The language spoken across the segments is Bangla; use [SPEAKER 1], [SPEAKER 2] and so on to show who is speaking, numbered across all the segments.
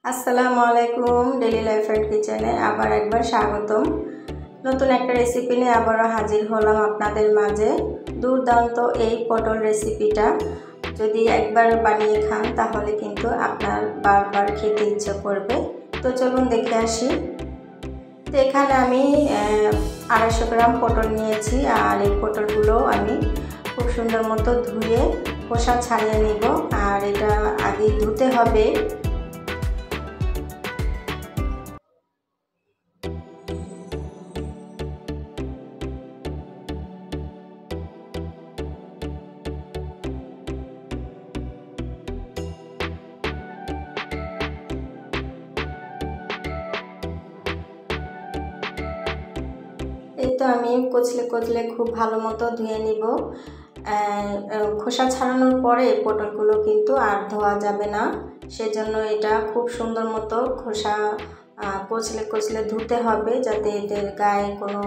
[SPEAKER 1] আসসালামু আলাইকুম। ডেইলি লাইফ এন্ড কিচেনে আবার একবার স্বাগতম। নতুন একটা রেসিপি নিয়ে আবারও হাজির হলাম আপনাদের মাঝে। দুর্দান্ত এই পটল রেসিপিটা যদি একবার বানিয়ে খান তাহলে কিন্তু আপনার বারবার খেতে ইচ্ছে করবে। তো চলুন দেখে আসি। তো এখানে আমি 250 গ্রাম পটল নিয়েছি, আর এই পটলগুলো আমি খুব সুন্দর মতো ধুয়ে খোসা ছাড়িয়ে নিব। আর এটা আগে ধুতে হবে। এই তো আমি কচলে কচলে খুব ভালো মতো ধুয়ে নিব। খোসা ছাড়ানোর পরে পটলগুলো কিন্তু আর ধোয়া যাবে না, সেজন্য এটা খুব সুন্দর মতো খোসা কচলে কচলে ধুতে হবে, যাতে এদের গায়ে কোনো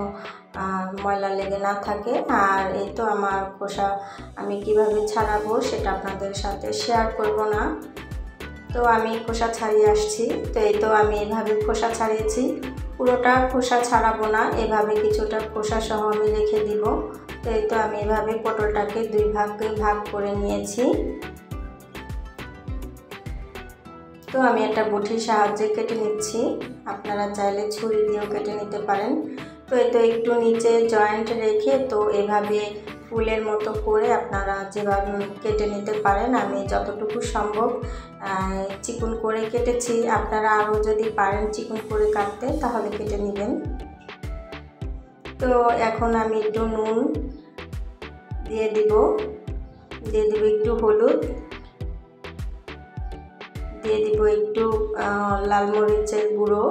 [SPEAKER 1] ময়লা লেগে না থাকে। আর এই তো আমার খোসা আমি কিভাবে ছাড়াবো সেটা আপনাদের সাথে শেয়ার করব না। তো আমি খোসা ছাড়িয়ে আসছি। তো এই তো আমি এভাবে খোসা ছাড়িয়েছি, পুরোটা খোসা ছাড়াবো না, এভাবে কিছুটা খোসা সহ আমি রেখে দিব। তো এই তো আমি এভাবে পটলটাকে দুই ভাগে ভাগ করে নিয়েছি। তো আমি একটা বটির সাহায্যে কেটে নিচ্ছি, আপনারা চাইলে ছুরি দিয়েও কেটে নিতে পারেন। তো এই তো একটু নিচে জয়েন্ট রেখে তো এভাবে ফুলের মতো করে আপনারা যেভাবে কেটে নিতে পারেন। আমি যতটুকু সম্ভব চিকন করে কেটেছি, আপনারা আরও যদি পারেন চিকন করে কাটতে তাহলে কেটে নেবেন। তো এখন আমি একটু নুন দিয়ে দিব একটু হলুদ দিয়ে দিব, একটু লাল মরিচের গুঁড়ো।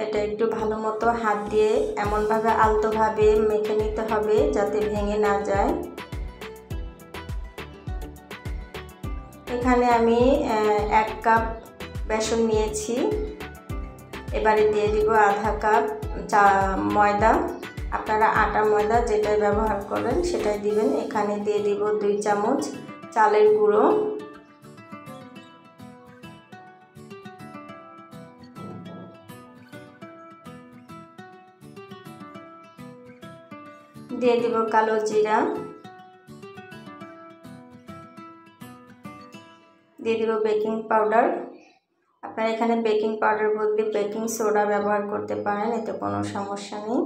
[SPEAKER 1] এটা একটু ভালো মতো হাত দিয়ে এমনভাবে আলতোভাবে মেখে নিতে হবে যাতে ভেঙে না যায়। এখানে আমি 1 কাপ বেসন নিয়েছি। এবারে দিয়ে দিব আধা কাপ ময়দা। আপনারা আটা ময়দা যেটাই ব্যবহার করেন সেটাই দিবেন। এখানে দিয়ে দিব 2 চামচ চালের গুঁড়ো। দিয়ে দিব কালো জিরা, দিয়ে দিব বেকিং পাউডার। আপনারা এখানে বেকিং পাউডার বদলে বেকিং সোডা ব্যবহার করতে পারেন, এতে কোনো সমস্যা নেই।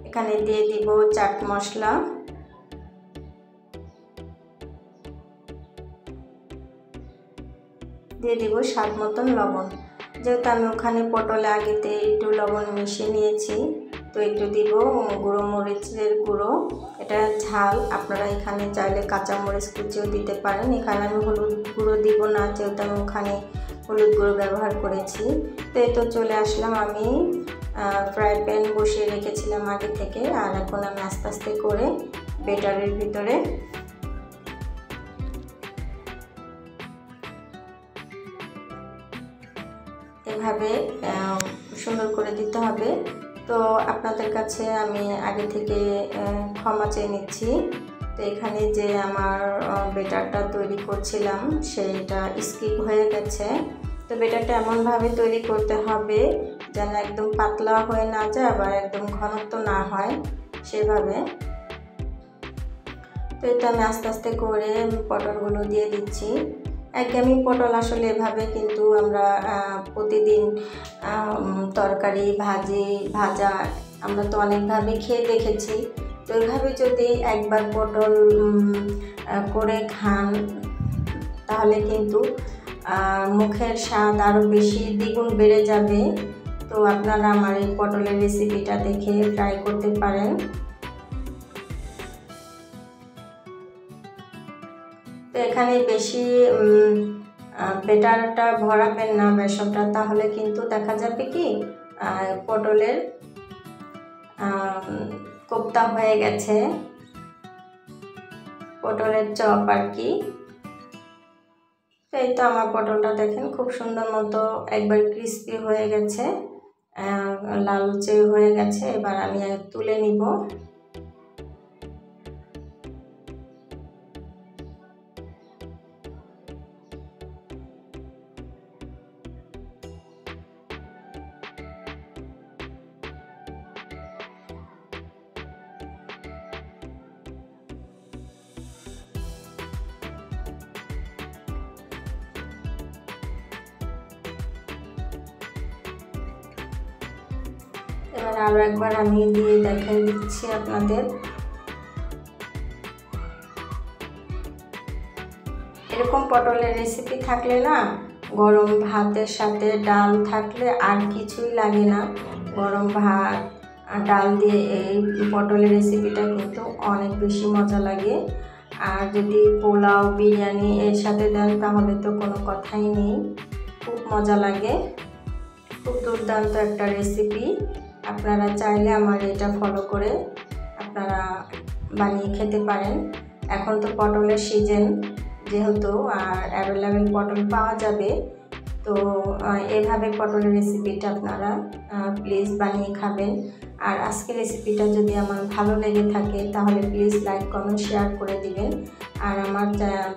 [SPEAKER 1] এখানে দিয়ে দিব চাট মশলা, দিয়ে দিব স্বাদ মতন লবণ। যেহেতু আমি ওখানে পটলে আগেতে একটু লবণ মিশিয়ে নিয়েছি, তো একটু দিব গুঁড়ো মরিচের গুঁড়ো। এটা ঝাল, আপনারা এখানে চাইলে কাঁচা মরিচ কুচিও দিতে পারেন। এখানে আমি হলুদ গুঁড়ো দিব না, যেহেতু আমি ওখানে হলুদ গুঁড়ো ব্যবহার করেছি। তো এই তো চলে আসলাম, আমি ফ্রাই প্যান বসিয়ে রেখেছিলাম আগে থেকে। আর এখন আমি আস্তে আস্তে করে বেটারের ভিতরে এভাবে সুন্দর করে দিতে হবে। তো আপনাদের কাছে আমি আগে থেকে ক্ষমা চেয়ে নিচ্ছি। তো এখানে যে আমার বেটারটা তৈরি করছিলাম সেইটা স্কিপ হয়ে গেছে। তো বেটারটা এমনভাবে তৈরি করতে হবে যেন একদম পাতলা হয়ে না যায়, আবার একদম ঘনত্ব না হয়, সেভাবে। তো এটা আমি আস্তে আস্তে করে পটলগুলো দিয়ে দিচ্ছি। একঘেয়েমি পটল আসলে এভাবে কিন্তু আমরা প্রতিদিন তরকারি ভাজা আমরা তো অনেকভাবে খেয়ে দেখেছি। তো এইভাবে যদি একবার পটল করে খান তাহলে কিন্তু মুখের স্বাদ আরও বেশি দ্বিগুণ বেড়ে যাবে। তো আপনারা আমার এই পটলের রেসিপিটা দেখে ট্রাই করতে পারেন। তো এখানে বেশি বেটারটা ভরাবেন না বেসনটা, তাহলে কিন্তু দেখা যাবে কি পটলের কোপ্তা হয়ে গেছে, পটলের চপ আর কি। তো এই তো আমার পটলটা দেখেন খুব সুন্দর মতো একবার ক্রিস্পি হয়ে গেছে, লালচে হয়ে গেছে। এবার আমি তুলে নিব। আরও একবার আমি দিয়ে দেখিয়ে দিচ্ছি আপনাদের। এরকম পটলের রেসিপি থাকলে না, গরম ভাতের সাথে ডাল থাকলে আর কিছুই লাগে না। গরম ভাত আর ডাল দিয়ে এই পটলের রেসিপিটা কিন্তু অনেক বেশি মজা লাগে। আর যদি পোলাও বিরিয়ানি এর সাথে দেন তাহলে তো কোনো কথাই নেই, খুব মজা লাগে। খুব দুর্দান্ত একটা রেসিপি। আপনারা চাইলে আমার এটা ফলো করে আপনারা বানিয়ে খেতে পারেন। এখন তো পটলের সিজন যেহেতু, আর অ্যাভেলেবেল পটল পাওয়া যাবে, তো এভাবে পটলের রেসিপিটা আপনারা প্লিজ বানিয়ে খাবেন। আর আজকের রেসিপিটা যদি আমার ভালো লেগে থাকে তাহলে প্লিজ লাইক কমেন্ট শেয়ার করে দিবেন। আর আমার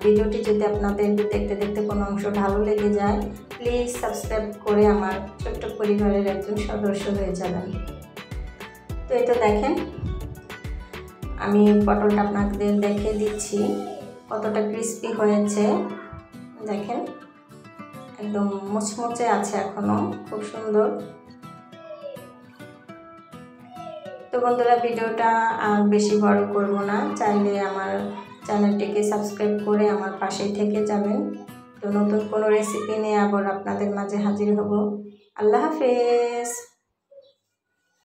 [SPEAKER 1] ভিডিওটি যদি আপনাদের দেখতে দেখতে কোনো অংশ ভালো লেগে যায়, প্লিজ সাবস্ক্রাইব করে আমার ছোট্ট পরিবারের একজন সদস্য হয়ে যাবেন। তো এই তো দেখেন, আমি পটলটা আপনাদের দেখিয়ে দিচ্ছি কতটা ক্রিস্পি হয়েছে। দেখেন একদম মুচমুচে আছে এখনো, খুব সুন্দর। তো বন্ধুরা, ভিডিওটা বেশি বড় করব না, চাইলে আমার চ্যানেলটিকে সাবস্ক্রাইব করে আমার পাশেই থেকে যাবেন। তো নতুন কোনো রেসিপি নিয়ে আবার আপনাদের মাঝে হাজির হব। আল্লাহ হাফেজ।